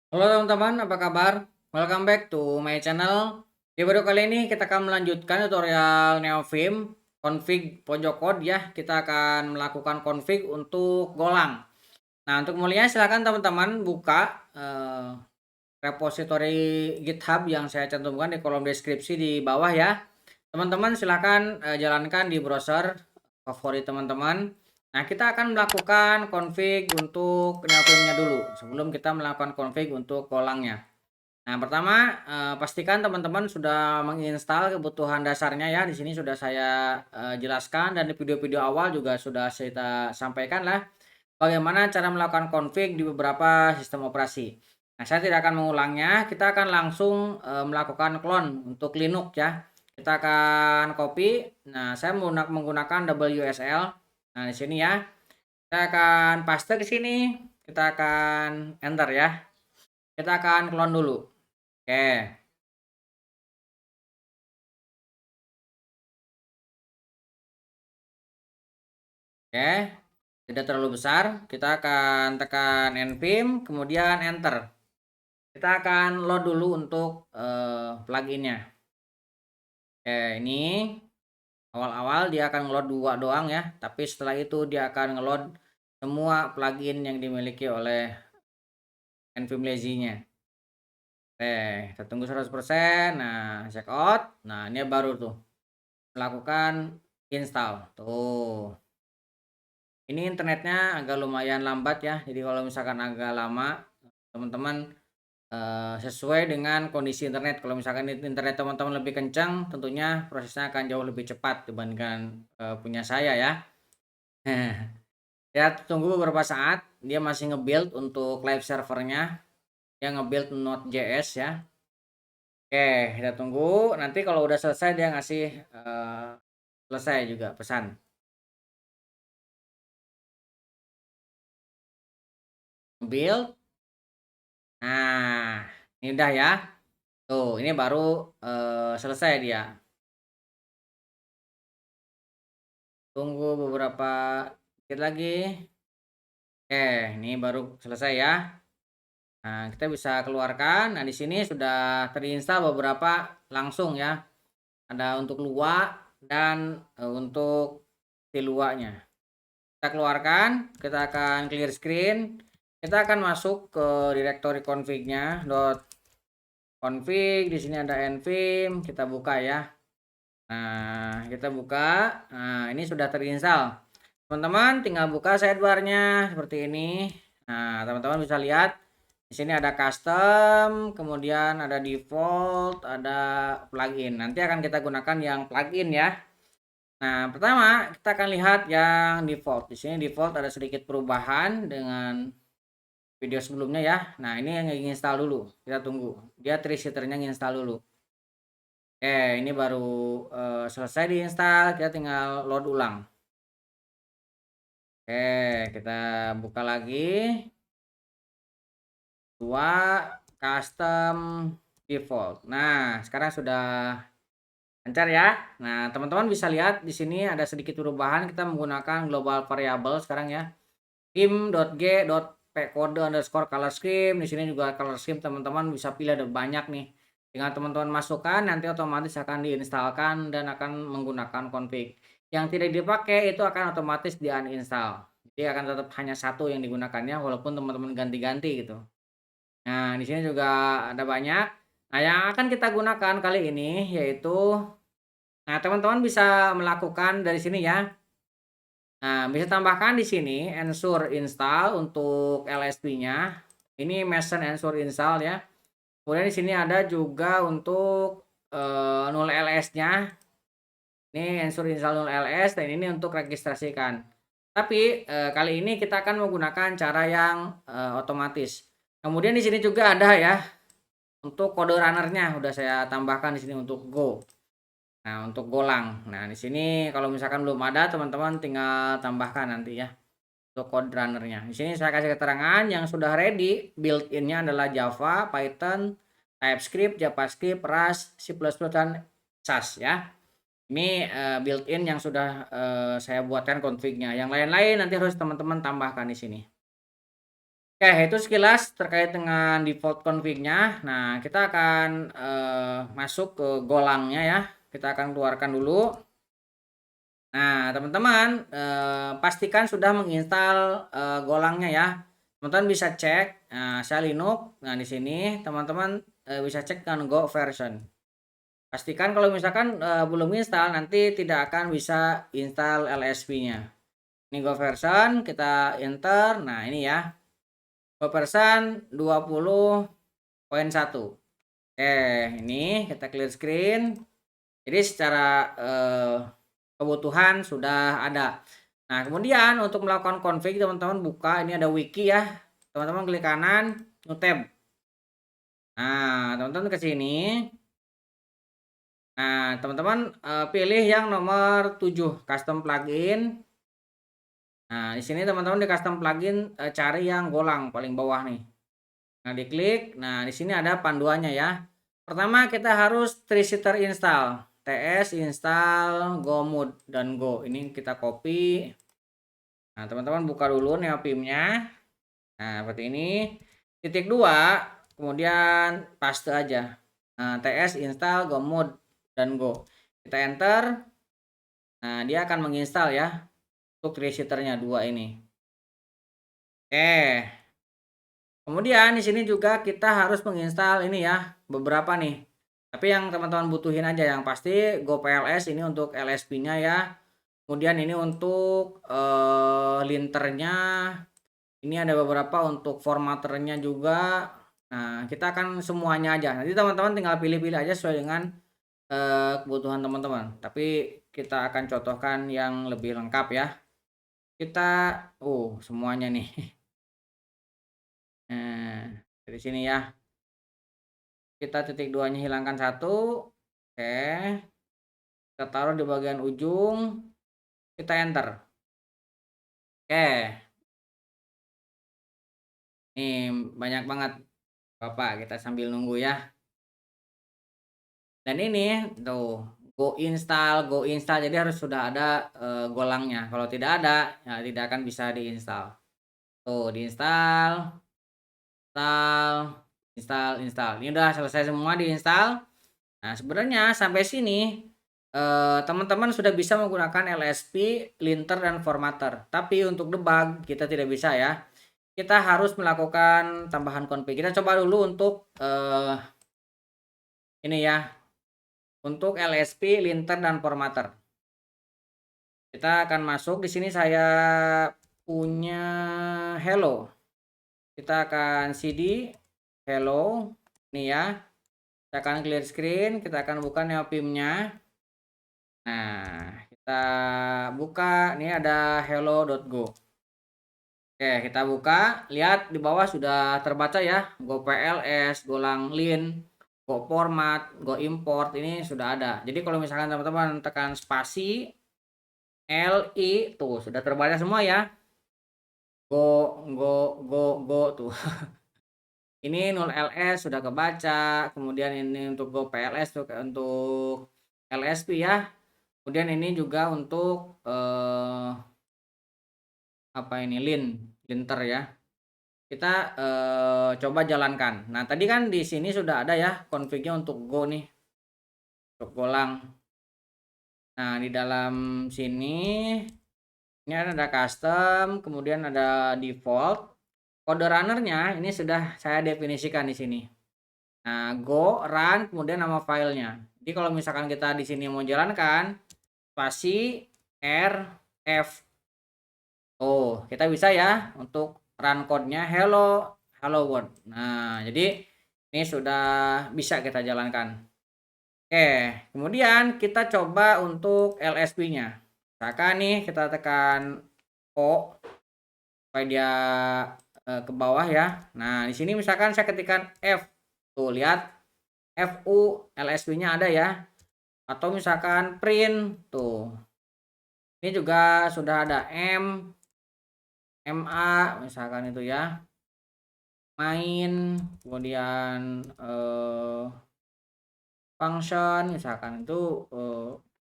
Halo teman-teman, apa kabar? Welcome back to my channel. Di video kali ini kita akan melanjutkan tutorial Neovim config pojok code ya. Kita akan melakukan config untuk Golang. Nah, untuk mulainya silakan teman-teman buka repository GitHub yang saya cantumkan di kolom deskripsi di bawah ya. Teman-teman silakan jalankan di browser favorit teman-teman. Nah, kita akan melakukan config untuk Neovimnya dulu sebelum kita melakukan config untuk Golangnya. Nah, pertama, pastikan teman-teman sudah menginstal kebutuhan dasarnya ya. Di sini sudah saya jelaskan dan di video-video awal juga sudah saya sampaikan lah bagaimana cara melakukan config di beberapa sistem operasi. Nah, saya tidak akan mengulangnya, kita akan langsung melakukan clone untuk Linux ya. Kita akan copy. Nah, saya menggunakan WSL. Nah, di sini ya. Kita akan paste ke sini. Kita akan enter ya. Kita akan clone dulu. Oke. Oke, tidak terlalu besar. Kita akan tekan npm, kemudian enter. Kita akan load dulu untuk pluginnya. Oke, ini awal-awal dia akan ngeload 2 doang ya, tapi setelah itu dia akan ngeload semua plugin yang dimiliki oleh npm lazy-nya. Oke, kita tunggu 100%. Nah, check out. Nah, ini baru tuh melakukan install. Tuh. Ini internetnya agak lumayan lambat ya. Jadi kalau misalkan agak lama, teman-teman sesuai dengan kondisi internet. Kalau misalkan internet teman-teman lebih kencang, tentunya prosesnya akan jauh lebih cepat dibandingkan punya saya ya. Ya, tunggu beberapa saat. Dia masih nge-build untuk live servernya. Dia nge-build Node.js ya. Oke, kita tunggu. Nanti kalau udah selesai dia ngasih selesai juga pesan. Build. Nah, ini udah ya. Tuh, ini baru selesai dia. Tunggu beberapa dikit lagi. Oke, ini baru selesai ya. Nah, kita bisa keluarkan. Nah, di sini sudah terinstal beberapa langsung ya. Ada untuk Lua dan untuk si Luanya. Kita keluarkan, kita akan clear screen. Kita akan masuk ke directory config-nya .config. Di sini ada nvim, kita buka ya. Nah, kita buka. Nah, ini sudah terinstall. Teman-teman tinggal buka sidebar-nya seperti ini. Nah, teman-teman bisa lihat di sini ada custom, kemudian ada default, ada plugin. Nanti akan kita gunakan yang plugin ya. Nah, pertama kita akan lihat yang default. Di sini default ada sedikit perubahan dengan video sebelumnya ya. Nah, ini yang install dulu. Kita tunggu. Dia tree-shooter-nya nginstal dulu. Oke, ini baru selesai diinstal, kita tinggal load ulang. Oke, kita buka lagi. Dua custom default. Nah, sekarang sudah lancar ya. Nah, teman-teman bisa lihat di sini ada sedikit perubahan. Kita menggunakan global variable sekarang ya. Scheme.g.pcode underscore color scheme. Di sini juga color scheme teman-teman bisa pilih, ada banyak nih. Dengan teman-teman masukkan nanti otomatis akan diinstalkan dan akan menggunakan config. Yang tidak dipakai itu akan otomatis di uninstall. Jadi akan tetap hanya satu yang digunakannya walaupun teman-teman ganti-ganti gitu. Nah, di sini juga ada banyak. Nah, yang akan kita gunakan kali ini yaitu, nah teman-teman bisa melakukan dari sini ya. Nah, bisa tambahkan di sini ensure install untuk LSP-nya. Ini mention ensure install ya. Kemudian di sini ada juga untuk null ls-nya. Ini ensure install null ls dan ini untuk registrasikan. Tapi kali ini kita akan menggunakan cara yang otomatis. Kemudian di sini juga ada ya untuk kode runnernya udah saya tambahkan di sini untuk Go. Nah, untuk Golang. Nah, di sini kalau misalkan belum ada, teman-teman tinggal tambahkan nanti ya untuk code runnernya. Di sini saya kasih keterangan yang sudah ready, built-in-nya adalah Java, Python, TypeScript, JavaScript, Rust, C++, dan SAS ya. Ini built-in yang sudah saya buatkan config-nya. Yang lain-lain nanti harus teman-teman tambahkan di sini. Oke, itu sekilas terkait dengan default config-nya. Nah, kita akan, masuk ke golangnya ya. Kita akan keluarkan dulu. Nah, teman-teman, pastikan sudah menginstal, golangnya ya. Teman-teman bisa cek, saya Linux. Nah, di sini teman-teman, bisa cek dengan Go version. Pastikan kalau misalkan, belum install nanti tidak akan bisa install LSP-nya. Ini Go version, kita enter. Nah, ini ya. Go version 20.1. Oke, ini kita clear screen. Jadi secara, kebutuhan sudah ada. Nah, kemudian untuk melakukan config teman-teman buka, ini ada wiki ya. Teman-teman klik kanan, new tab. Nah, teman-teman ke sini. Nah, teman-teman, pilih yang nomor 7, custom plugin. Nah, di sini teman-teman di custom plugin, cari yang golang paling bawah nih. Nah, diklik. Nah, di sini ada panduannya ya. Pertama kita harus tree-sitter install. TS install gomod dan go. Ini kita copy. Nah, teman-teman buka dulu neopimnya. Nah, seperti ini. Titik 2, kemudian paste aja. Nah, TS install gomod dan go. Kita enter. Nah, dia akan menginstal ya untuk tree-sitternya 2 ini. Oke. Kemudian di sini juga kita harus menginstal ini ya, beberapa nih. Tapi yang teman-teman butuhin aja yang pasti GoPLS ini untuk LSP-nya ya. Kemudian ini untuk linternya. Ini ada beberapa untuk formatternya juga. Nah, kita akan semuanya aja. Nanti teman-teman tinggal pilih-pilih aja sesuai dengan kebutuhan teman-teman. Tapi kita akan contohkan yang lebih lengkap ya. Kita semuanya nih. Nah, dari sini ya. Kita titik duanya hilangkan satu. Oke. Kita taruh di bagian ujung. Kita enter. Oke. Nih banyak banget Bapak. Kita sambil nunggu ya. Dan ini tuh go install. Jadi harus sudah ada golangnya. Kalau tidak ada, ya tidak akan bisa diinstal. Tuh diinstal, install. Ini udah selesai semua diinstal. Nah, sebenarnya sampai sini teman-teman sudah bisa menggunakan LSP, linter, dan formatter. Tapi untuk debug kita tidak bisa ya. Kita harus melakukan tambahan config. Kita coba dulu untuk ini ya, untuk LSP, linter, dan formatter. Kita akan masuk di sini saya punya hello. Kita akan cd hello. Ini ya. Kita akan clear screen, kita akan buka neopimnya. Nah, kita buka, ini ada hello.go. Oke, kita buka, lihat di bawah sudah terbaca ya, go PLS, golang lin, go format, go import, ini sudah ada. Jadi kalau misalkan teman-teman tekan spasi, LI, tuh sudah terbaca semua ya. Go tuh. Ini 0LS sudah kebaca, kemudian ini untuk go PLS tuh untuk LSP ya. Kemudian ini juga untuk apa ini linter ya. Kita coba jalankan. Nah, tadi kan di sini sudah ada ya config-nya untuk go nih. Untuk golang. Nah, di dalam sini ini ada custom, kemudian ada default. Kode runner-nya ini sudah saya definisikan di sini. Nah, go, run, kemudian nama filenya. Jadi kalau misalkan kita di sini mau jalankan, spasi R F. Kita bisa ya untuk run code-nya hello world. Nah, jadi ini sudah bisa kita jalankan. Oke, kemudian kita coba untuk LSP-nya. Misalkan nih kita tekan O supaya dia ke bawah ya. Nah, di sini misalkan saya ketikkan F. Tuh, lihat FU LSP-nya ada ya. Atau misalkan print tuh. Ini juga sudah ada MA misalkan itu ya. Main, kemudian function misalkan itu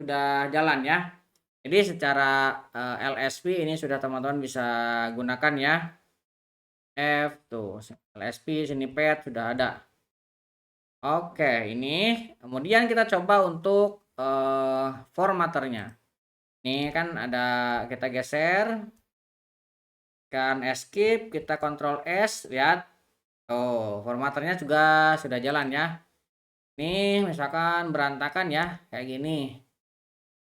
sudah jalan ya. Jadi secara LSP ini sudah teman-teman bisa gunakan ya. F tuh, LSP, snippet sudah ada. Oke, ini kemudian kita coba untuk formatternya. Ini kan ada, kita geser, kan escape, kita Ctrl S, lihat. Oh, formatternya juga sudah jalan ya. Ini misalkan berantakan ya, kayak gini.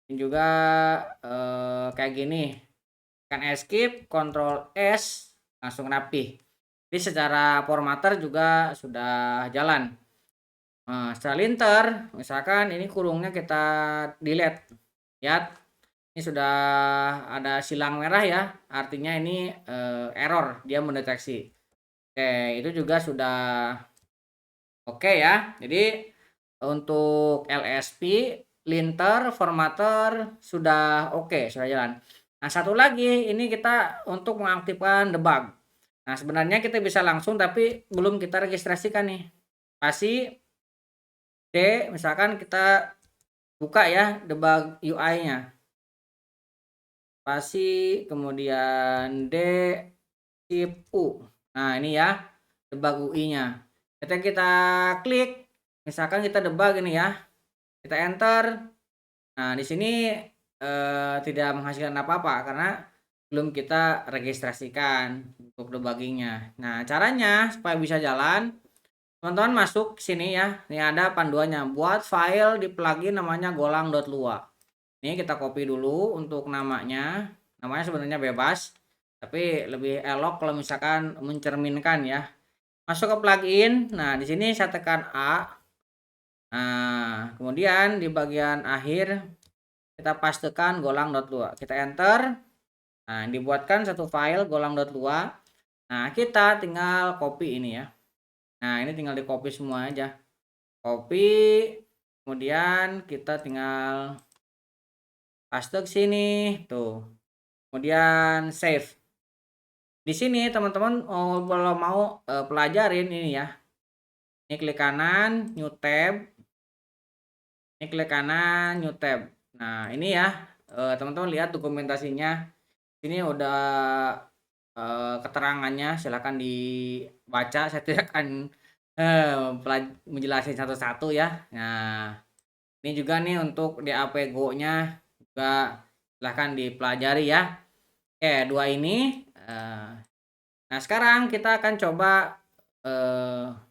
Ini juga kayak gini. Kan escape, Ctrl S, langsung rapi. Jadi secara formatter juga sudah jalan. Nah, secara linter, misalkan ini kurungnya kita delete. Lihat, ini sudah ada silang merah ya, artinya ini error, dia mendeteksi. Oke, itu juga sudah oke ya. Jadi untuk LSP, linter, formatter sudah oke, sudah jalan. Nah, satu lagi ini kita untuk mengaktifkan debug. Nah, sebenarnya kita bisa langsung tapi belum kita registrasikan nih. Spasi D, misalkan kita buka ya debug UI-nya. Spasi kemudian D, Shift U. Nah, ini ya debug UI-nya. Ketika kita klik, misalkan kita debug ini ya, kita enter. Nah, di sini tidak menghasilkan apa-apa karena belum kita registrasikan untuk debuggingnya. Nah, caranya supaya bisa jalan, teman-teman masuk sini ya. Ini ada panduannya. Buat file di plugin namanya golang.lua. Ini kita copy dulu untuk namanya. Namanya sebenarnya bebas, tapi lebih elok kalau misalkan mencerminkan ya. Masuk ke plugin. Nah, di sini saya tekan A. Nah, kemudian di bagian akhir kita pastekan golang.lua. Kita enter. Nah, dibuatkan satu file golang.lua. Nah, kita tinggal copy ini ya. Nah, ini tinggal di copy semua aja. Copy, kemudian kita tinggal paste ke sini, tuh. Kemudian save. Di sini teman-teman kalau mau pelajarin ini ya. Ini klik kanan, new tab. Ini klik kanan, new tab. Nah, ini ya, teman-teman lihat dokumentasinya. Ini udah keterangannya, silakan dibaca. Saya tidak akan menjelaskan satu-satu ya. Nah, ini juga nih untuk DAP Go-nya juga silahkan dipelajari ya. Oke, dua ini. Nah, sekarang kita akan coba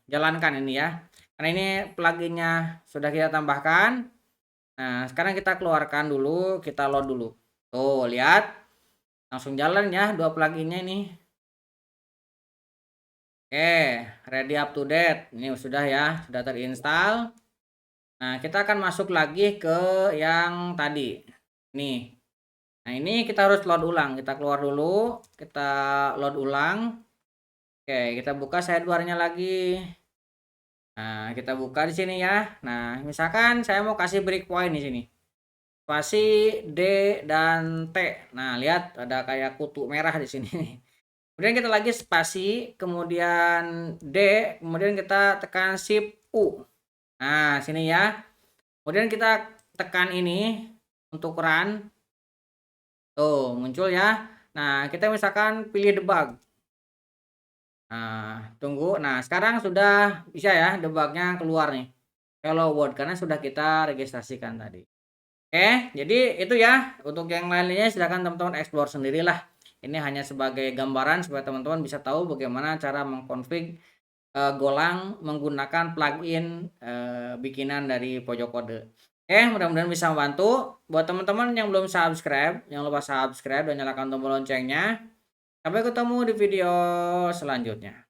jalankan ini ya. Karena ini pluginnya sudah kita tambahkan. Nah, sekarang kita keluarkan dulu, kita load dulu. Tuh, lihat. Langsung jalan ya dua pluginnya ini. Oke, ready up to date. Ini sudah ya, sudah terinstall. Nah, kita akan masuk lagi ke yang tadi. Nih. Nah, ini kita harus load ulang. Kita keluar dulu, kita load ulang. Oke, kita buka sidebar-nya lagi. Nah, kita buka di sini ya. Nah, misalkan saya mau kasih breakpoint di sini. Spasi D dan T. Nah, lihat ada kayak kutu merah di sini. Kemudian kita lagi spasi, kemudian D, kemudian kita tekan Shift U. Nah, sini ya. Kemudian kita tekan ini untuk run. Tuh, muncul ya. Nah, kita misalkan pilih debug. Nah, tunggu. Nah, sekarang sudah bisa ya debugnya keluar nih. Hello World karena sudah kita registrasikan tadi. Oke, jadi itu ya. Untuk yang lainnya silakan teman-teman explore sendirilah. Ini hanya sebagai gambaran supaya teman-teman bisa tahu bagaimana cara mengkonfig Golang menggunakan plugin bikinan dari Pojok Kode. Oke, mudah-mudahan bisa membantu. Buat teman-teman yang belum subscribe, jangan lupa subscribe dan nyalakan tombol loncengnya. Sampai ketemu di video selanjutnya.